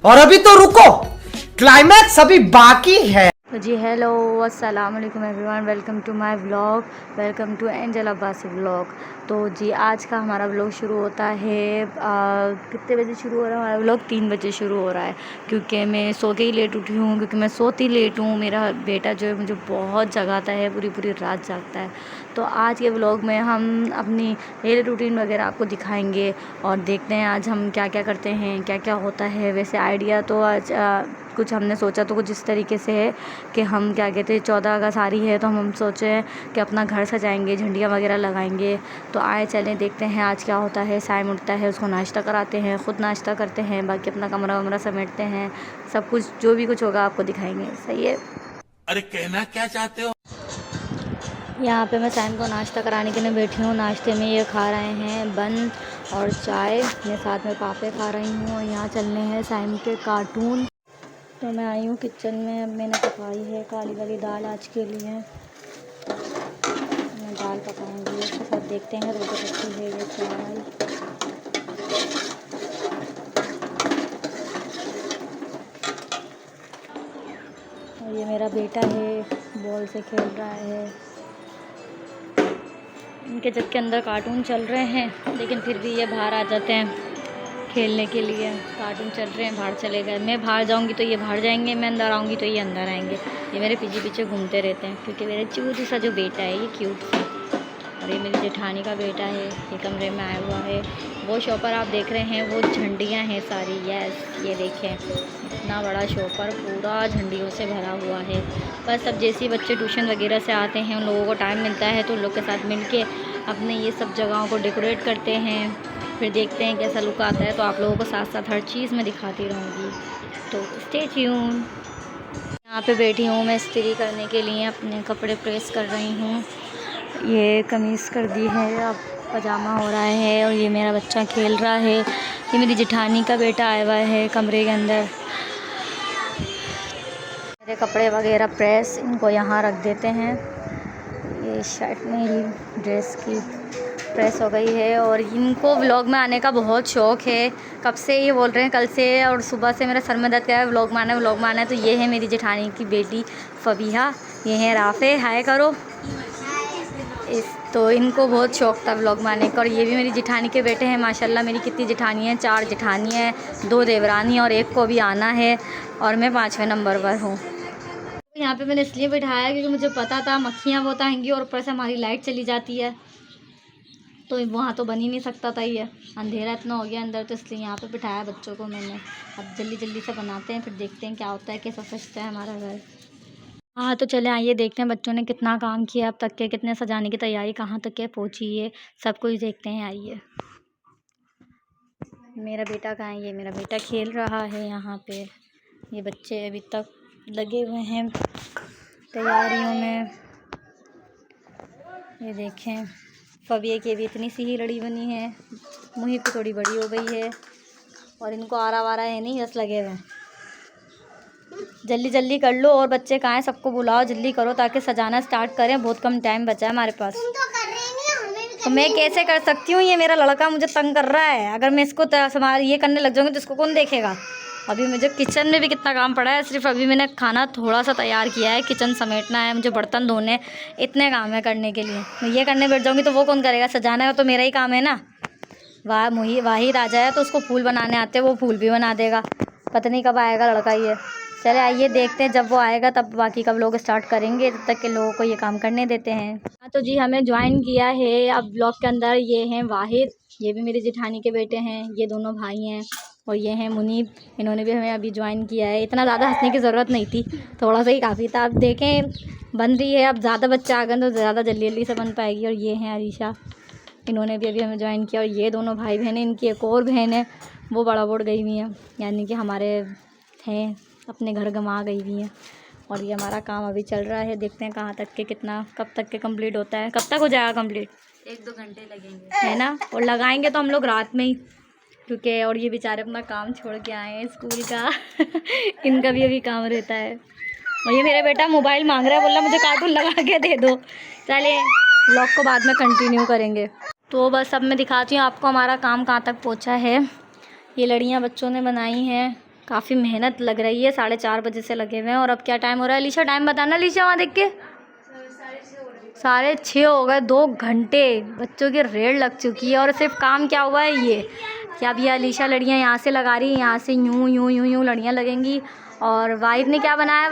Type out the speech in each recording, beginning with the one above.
और अभी तो रुको, क्लाइमैक्स अभी बाकी है। तो जी हेलो अस्सलाम वालेकुम everyone, welcome to my vlog, welcome to Angel Abbasi vlog. तो जी आज का हमारा व्लॉग शुरू होता है कितने बजे शुरू हो रहा है हमारा व्लॉग? 3 बजे शुरू हो रहा है, क्योंकि मैं सो के ही लेट उठी हूँ, क्योंकि मैं सोती लेट हूँ। मेरा बेटा जो है मुझे बहुत जगाता है, पूरी पूरी रात जागता है। तो आज के व्लॉग में हम अपनी डेली रूटीन वगैरह आपको दिखाएंगे और देखते हैं आज हम क्या क्या करते हैं, क्या क्या होता है। वैसे आइडिया तो आज कुछ हमने सोचा तो कुछ इस तरीके से है कि हम क्या कहते हैं 14 अगस्त आ रही है, तो हम सोचे कि अपना घर सजाएंगे, झंडियाँ वगैरह लगाएंगे। तो आए चलें देखते हैं आज क्या होता है। साइम उठता है, उसको नाश्ता कराते हैं, ख़ुद नाश्ता करते हैं, बाकी अपना कमरा वमरा समेटते हैं। सब कुछ जो भी कुछ होगा आपको दिखाएंगे। सही है। अरे कहना क्या चाहते हो? यहाँ पे मैं साइम को नाश्ता कराने के लिए बैठी हूँ। नाश्ते में ये खा रहे हैं बन और चाय, मैं साथ में पापे खा रही हूँ। और यहाँ चलने हैं साइम के कार्टून। तो मैं आई हूँ किचन में। अब मैंने पकाई है काली वाली दाल आज के लिए। मैं दाल पकाऊंगी, उसके साथ देखते हैं रोटी पकती है या चावल। और ये मेरा बेटा है, बॉल से खेल रहा है। इनके जब के अंदर कार्टून चल रहे हैं, लेकिन फिर भी ये बाहर आ जाते हैं खेलने के लिए। कार्टून चल रहे हैं, बाहर चले गए। मैं बाहर जाऊंगी तो ये बाहर जाएंगे, मैं अंदर आऊंगी तो ये अंदर आएंगे। ये मेरे पीछे पीछे घूमते रहते हैं, क्योंकि मेरा क्यूट सा जो बेटा है, ये क्यूट सा। और ये मेरी जेठानी का बेटा है, ये कमरे में आया हुआ है। वो शॉपर आप देख रहे हैं, वो झंडियाँ हैं सारी। यस, ये देखें इतना बड़ा शॉपर पूरा झंडियों से भरा हुआ है। बस अब जैसे ही बच्चे ट्यूशन वगैरह से आते हैं, उन लोगों को टाइम मिलता है तो उन लोग के साथ मिल के अपने ये सब जगहों को डेकोरेट करते हैं। फिर देखते हैं कैसा लुक आता है। तो आप लोगों को साथ साथ हर चीज़ में दिखाती रहूँगी, तो स्टे ट्यून। यहाँ पे बैठी हूँ मैं इस्त्री करने के लिए, अपने कपड़े प्रेस कर रही हूँ। ये कमीज़ कर दी है, अब पजामा हो रहा है। और ये मेरा बच्चा खेल रहा है। ये मेरी जेठानी का बेटा आया हुआ है कमरे के अंदर। मेरे कपड़े वगैरह प्रेस, इनको यहाँ रख देते हैं। ये शर्ट मेरी ड्रेस की प्रेस हो गई है। और इनको व्लॉग में आने का बहुत शौक़ है, कब से ये बोल रहे हैं, कल से। और सुबह से मेरा सर में दर्द कर रहा है, व्लॉग में आना है, व्लॉग में आना है। तो ये है मेरी जेठानी की बेटी फबीहा, ये है राफे। हाय करो। तो इनको बहुत शौक़ था व्लॉग में आने का। और ये भी मेरी जेठानी के बेटे हैं। माशाल्लाह मेरी कितनी जेठानी हैं, 4 जेठानी हैं, 2 देवरानी और 1 को भी आना है। और मैं 5वें नंबर पर हूँ। यहाँ पे मैंने इसलिए बिठाया क्योंकि मुझे पता था मक्खियाँ बहुत आएंगी और ऊपर से हमारी लाइट चली जाती है, तो वहाँ तो बन ही नहीं सकता था। ये अंधेरा इतना हो गया अंदर, तो इसलिए यहाँ पे बिठाया बच्चों को मैंने। अब जल्दी जल्दी से बनाते हैं, फिर देखते हैं क्या होता है, कैसा सजता है हमारा घर। हाँ तो चले आइए देखते हैं बच्चों ने कितना काम किया अब तक के, कितने सजाने की तैयारी कहाँ तक के पहुँची है, सब कुछ देखते हैं। आइए। मेरा बेटा कहाँ है? ये मेरा बेटा खेल रहा है यहाँ पे। ये बच्चे अभी तक लगे हुए हैं तैयारियों में। ये देखें फबिया की भी इतनी सी ही लड़ी बनी है, मुहिब की थोड़ी बड़ी हो गई है। और इनको आरा वारा है नहीं, बस लगे हुए हैं। जल्दी जल्दी कर लो। और बच्चे कहाँ हैं? सबको बुलाओ, जल्दी करो ताकि सजाना स्टार्ट करें। बहुत कम टाइम बचा है हमारे पास। तो मैं कैसे कर सकती हूँ? ये मेरा लड़का मुझे तंग कर रहा है। अगर मैं इसको ये करने लग जाऊँगी तो इसको कौन देखेगा? अभी मुझे किचन में भी कितना काम पड़ा है। सिर्फ अभी मैंने खाना थोड़ा सा तैयार किया है, किचन समेटना है, मुझे बर्तन धोने, इतने काम है करने के लिए। मैं ये करने बैठ जाऊँगी तो वो कौन करेगा? सजाना है तो मेरा ही काम है ना। वाहिद आ जाए तो उसको फूल बनाने आते हैं, वो फूल भी बना देगा। पता नहीं कब आएगा लड़का ये। चले आइए देखते हैं, जब वो आएगा तब बाकी का लोग स्टार्ट करेंगे, तब तक के लोगों को ये काम करने देते हैं। हाँ तो जी हमें ज्वाइन किया है अब ब्लॉग के अंदर। ये हैं वाहिद, ये भी मेरी जेठानी के बेटे हैं, ये दोनों भाई हैं। और ये हैं मुनीब, इन्होंने भी हमें अभी ज्वाइन किया है। इतना ज़्यादा हंसने की ज़रूरत नहीं थी, थोड़ा सा ही काफ़ी था। अब देखें बन रही है, अब ज़्यादा बच्चे आ गए तो ज़्यादा जल्दी जल्दी से बन पाएगी। और ये हैं अरीशा, इन्होंने भी अभी हमें ज्वाइन किया। और ये दोनों भाई बहन हैं, इनकी एक और बहन है, वो बड़ा बोर्ड गई हुई हैं, यानी कि हमारे हैं अपने घर गंवा गई हुई हैं। और ये हमारा काम अभी चल रहा है, देखते हैं कहाँ तक के, कितना कब तक के कंप्लीट होता है। कब तक हो जाएगा कंप्लीट? 1-2 घंटे लगेंगे, है ना। और लगाएंगे तो हम लोग रात में ही, क्योंकि और ये बेचारे अपना काम छोड़ के आए हैं स्कूल का इनका भी अभी काम रहता है। और ये मेरा बेटा मोबाइल मांग रहा है, बोल रहा मुझे कार्टून लगा के दे दो। चलिए ब्लॉग को बाद में कंटिन्यू करेंगे। तो बस अब मैं दिखाती हूँ आपको हमारा काम कहाँ तक पहुँचा है। ये लड़ियाँ बच्चों ने बनाई हैं, काफ़ी मेहनत लग रही है, 4:30 बजे से लगे हुए हैं। और अब क्या टाइम हो रहा है अलीशा? टाइम बताना अलीशा, वहाँ देख के। 6:30 हो गए। 2 घंटे बच्चों की रेड लग चुकी है। और सिर्फ काम क्या हुआ है ये कि अब ये अलीशा लड़ियाँ यहाँ से लगा रही है, यहाँ से यूँ यूँ यूँ यूँ लड़ियाँ लगेंगी। और वाहिद ने क्या बनाया?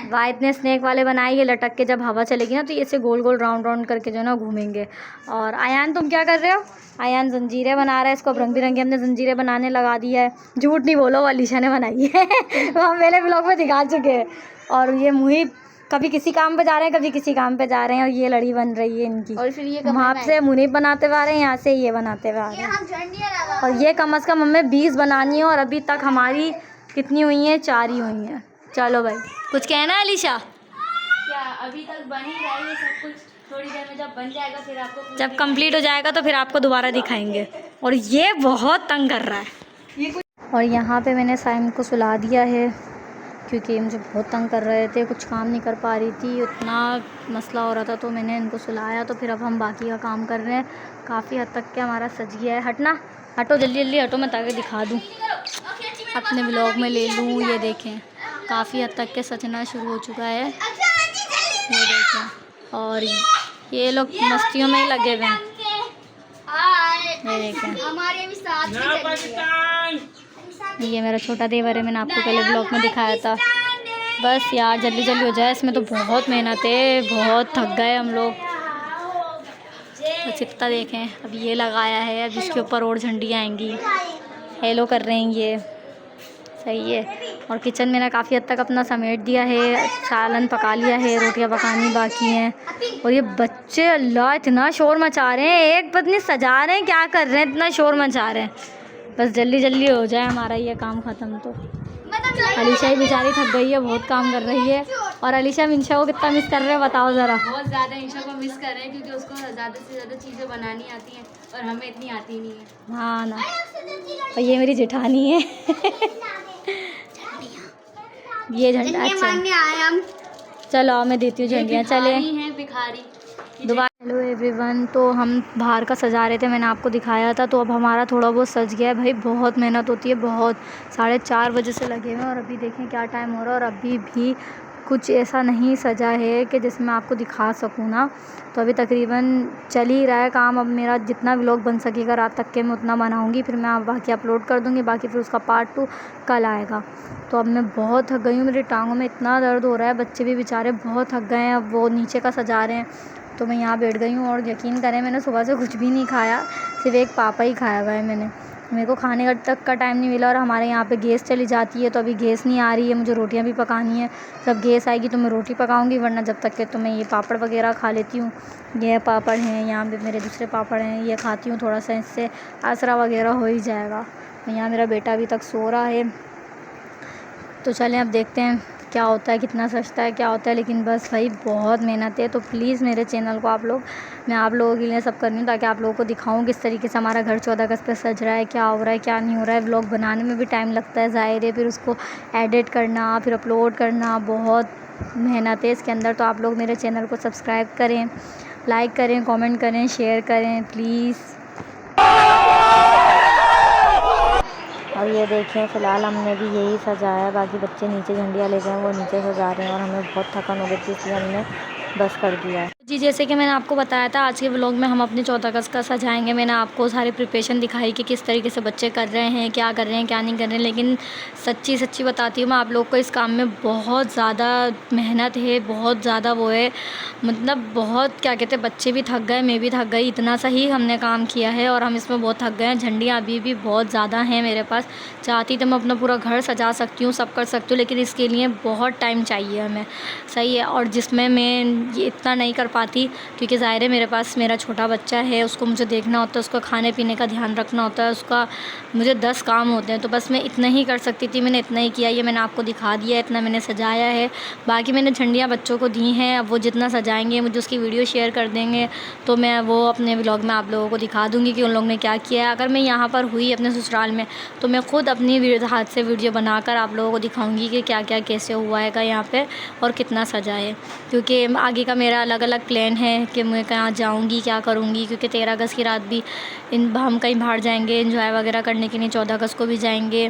वाहिद ने स्नेक वाले बनाए। ये लटक के जब हवा चलेगी ना तो ये ऐसे गोल गोल राउंड राउंड करके जो है ना घूमेंगे। और आयान तुम क्या कर रहे हो? आयान जंजीरें बना रहा है। इसको अब रंग बिरंगी हमने जंजीरें बनाने लगा दी है। झूठ नहीं बोलो, वो अलीशा ने बनाई है। वो हम पहले ब्लॉग में दिखा चुके हैं। और ये मुहिब कभी किसी काम पे जा रहे हैं, कभी किसी काम पे जा रहे हैं। और ये लड़ी बन रही है इनकी। और फिर ये वहाँ से मुनीब बनाते हुए आ रहे हैं, यहाँ से ये बनाते हुए आ रहे हैं। और ये कम से कम हमें 20 बनानी है। और अभी तक हमारी कितनी हुई हैं? 4 ही हुई हैं। चलो भाई, कुछ कहना है अलीशा? क्या अभी तक बन ही रहा है ये सब कुछ। थोड़ी देर में जब बन जाएगा फिर आपको, जब कंप्लीट हो जाएगा तो फिर आपको दोबारा दिखाएंगे। और ये बहुत तंग कर रहा है। और यहाँ पे मैंने साइम को सुला दिया है क्योंकि मुझे बहुत तंग कर रहे थे, कुछ काम नहीं कर पा रही थी, उतना मसला हो रहा था। तो मैंने इनको सुलाया। तो फिर अब हम बाकी का काम कर रहे हैं। काफ़ी हद तक के हमारा सज गया है। हटना, हटो जल्दी जल्दी हटो, मैं ताकि दिखा दूँ, अपने ब्लॉग में ले लूँ। ये देखें काफ़ी हद तक के सजना शुरू हो चुका है, ये देखें। और ये लोग मस्तियों में ही लगे हुए हैं, ये देखें। ये मेरा छोटा देवर है, मैंने आपको पहले ब्लॉग में दिखाया था। बस यार जल्दी जल्दी हो जाए, इसमें तो बहुत मेहनत है, बहुत थक गए हम लोग। बस इतना देखें, अब ये लगाया है, अब इसके ऊपर और झंडियाँ आएंगी। हेलो कर रहे हैं ये, सही है। और किचन में ना काफ़ी हद तक अपना समेट दिया है, सालन पका लिया है, रोटियां पकानी बाकी हैं। और ये बच्चे अल्लाह इतना शोर मचा रहे हैं, एक पत्नी सजा रहे हैं, क्या कर रहे हैं, इतना शोर मचा रहे हैं। बस जल्दी जल्दी हो जाए हमारा ये काम ख़त्म। तो अलीशा ही बेचारी थक गई है, बहुत काम कर रही है। और अलीशा इंशा को कितना मिस कर रहे हैं बताओ ज़रा? बहुत ज़्यादा इंशा को मिस कर रहे हैं क्योंकि उसको ज़्यादा से ज़्यादा चीज़ें बनानी आती हैं और हमें इतनी आती नहीं है। हाँ ना, और ये मेरी जेठानी है। ये झंडा अच्छा, चलो आओ मैं देती हूँ झंडियाँ। चले हैं भिखारी दोबारा। हेलो एवरीवन, तो हम बाहर का सजा रहे थे, मैंने आपको दिखाया था। तो अब हमारा थोड़ा बहुत सज गया है। भाई बहुत मेहनत होती है, बहुत। 4:30 बजे से लगे हुए हैं। और अभी देखें क्या टाइम हो रहा है और अभी भी कुछ ऐसा नहीं सजा है कि जिसमें आपको दिखा सकूँ ना। तो अभी तकरीबन चल ही रहा है काम। अब मेरा जितना व्लॉग बन सकेगा रात तक के मैं उतना बनाऊँगी, फिर मैं बाकी अपलोड कर दूँगी, बाकी फिर उसका पार्ट 2 कल आएगा। तो अब मैं बहुत थक गई हूँ, मेरी टांगों में इतना दर्द हो रहा है, बच्चे भी बेचारे बहुत थक गए हैं। अब वो नीचे का सजा रहे हैं तो मैं यहाँ बैठ गई हूँ। और यकीन करें मैंने सुबह से कुछ भी नहीं खाया, सिर्फ एक पापा ही खाया हुआ है मैंने। मेरे को खाने तक का टाइम नहीं मिला। और हमारे यहाँ पे गैस चली जाती है, तो अभी गैस नहीं आ रही है, मुझे रोटियाँ भी पकानी है। जब गैस आएगी तो मैं रोटी पकाऊंगी, वरना जब तक के तो मैं ये पापड़ वगैरह खा लेती हूँ। ये पापड़ हैं, यहाँ पे मेरे दूसरे पापड़ हैं, ये खाती हूँ, थोड़ा सा इससे आसरा वगैरह हो ही जाएगा। यहाँ मेरा बेटा अभी तक सो रहा है। तो चलें अब देखते हैं क्या होता है, कितना सस्ता है, क्या होता है। लेकिन बस भाई बहुत मेहनत है। तो प्लीज़ मेरे चैनल को आप लोग, मैं आप लोगों के लिए सब कर रही हूँ ताकि आप लोगों को दिखाऊँ किस तरीके से हमारा घर 14 अगस्त पे सज रहा है, क्या हो रहा है, क्या नहीं हो रहा है। व्लॉग बनाने में भी टाइम लगता है ज़ाहिर है, फिर उसको एडिट करना, फिर अपलोड करना, बहुत मेहनत है इसके अंदर। तो आप लोग मेरे चैनल को सब्सक्राइब करें, लाइक करें, कॉमेंट करें, शेयर करें प्लीज़। और ये देखिए फ़िलहाल हमने भी यही सजाया, बाकी बच्चे नीचे झंडियाँ ले गए, वो नीचे सजा रहे हैं। और हमें बहुत थकान हो गई थी इसलिए हमने बस कर दिया है जी। जैसे कि मैंने आपको बताया था आज के व्लॉग में हम अपने 14 अगस्त का सजाएंगे। मैंने आपको सारी प्रिपरेशन दिखाई कि किस तरीके से बच्चे कर रहे हैं, क्या कर रहे हैं, क्या नहीं कर रहे हैं। लेकिन सच्ची बताती हूँ मैं आप लोग को, इस काम में बहुत ज़्यादा मेहनत है, बहुत ज़्यादा वो है, मतलब बहुत क्या कहते हैं, बच्चे भी थक गए, मैं भी थक गई, इतना सही हमने काम किया है और हम इसमें बहुत थक गए हैं। झंडियाँ अभी भी बहुत ज़्यादा हैं मेरे पास, चाहती तो मैं अपना पूरा घर सजा सकती हूँ, सब कर सकती हूँ, लेकिन इसके लिए बहुत टाइम चाहिए हमें, सही है। और जिसमें मैं ये इतना नहीं कर पाती क्योंकि ज़ाहिर है मेरे पास मेरा छोटा बच्चा है, उसको मुझे देखना होता है, उसका खाने पीने का ध्यान रखना होता है, उसका मुझे 10 काम होते हैं। तो बस मैं इतना ही कर सकती थी, मैंने इतना ही किया, ये मैंने आपको दिखा दिया, इतना मैंने सजाया है। बाकी मैंने झंडियाँ बच्चों को दी हैं, अब वो जितना सजाएंगे मुझे उसकी वीडियो शेयर कर देंगे तो मैं वो अपने व्लॉग में आप लोगों को दिखा दूँगी कि उन लोगों ने क्या किया है। अगर मैं यहाँ पर हुई अपने ससुराल में तो मैं ख़ुद अपनी हाथ से वीडियो बनाकर आप लोगों को दिखाऊँगी कि क्या क्या कैसे हुआ है यहाँ पर और कितना सजा है। क्योंकि आगे का मेरा अलग अलग प्लान है कि मैं कहाँ जाऊँगी, क्या करूँगी, क्योंकि 13 अगस्त की रात भी हम कहीं बाहर जाएंगे एंजॉय वगैरह करने के लिए, 14 अगस्त को भी जाएंगे,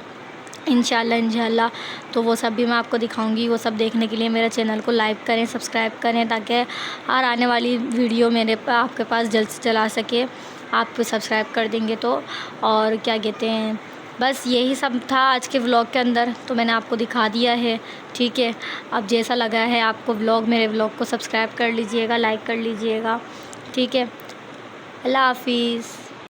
इंशाल्लाह। तो वो सब भी मैं आपको दिखाऊंगी। वो सब देखने के लिए मेरे चैनल को लाइक करें, सब्सक्राइब करें, ताकि हर आने वाली वीडियो आपके पास जल्द से जल्द आ सके। आप सब्सक्राइब कर देंगे तो। और क्या कहते हैं, बस यही सब था आज के व्लॉग के अंदर, तो मैंने आपको दिखा दिया है। ठीक है, अब जैसा लगा है आपको व्लॉग, मेरे व्लॉग को सब्सक्राइब कर लीजिएगा, लाइक कर लीजिएगा। ठीक है, अल्लाह हाफिज़।